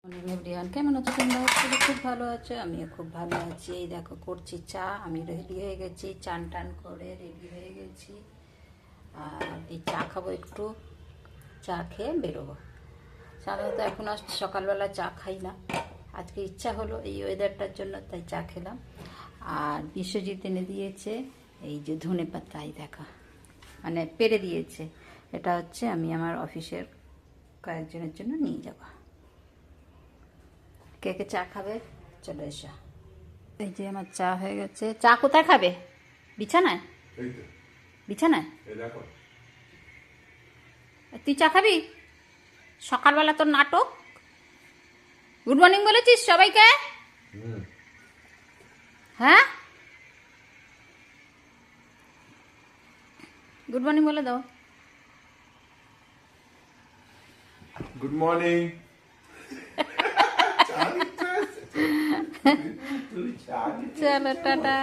Everyone, কেমন আছো তোমরা? আসলে খুব ভালো আছো, আমিও খুব ভালো আছি। এই দেখো করছি চা, আমি রেডি হয়ে গেছি, চান টান করে রেডি হয়ে গেছি। আর এই চা খাবো, একটু চা খেয়ে বেরোবো। সাধারণত এখন আর সকালবেলা চা খাই না, আজকে ইচ্ছা হলো এই ওয়েদারটার জন্য, তাই চা খেলাম। আর বিশ্বজিৎ এনে দিয়েছে এই যে ধনে পাতা, এই দেখো মানে পেরে দিয়েছে। এটা হচ্ছে আমি আমার অফিসের কয়েকজনের জন্য নিয়ে যাব। কে কে চা খাবে চলে এসো। এই যে আমার চা হয়ে গেছে। চা কোথায় খাবে? বিছানায়? বিছানায়? তুই চা খাবি? সকালবেলা তোর নাটক। গুড মর্নিং বলেছিস সবাইকে? হ্যাঁ, গুড মর্নিং বলে দাও। Good morning. চলো টাটা।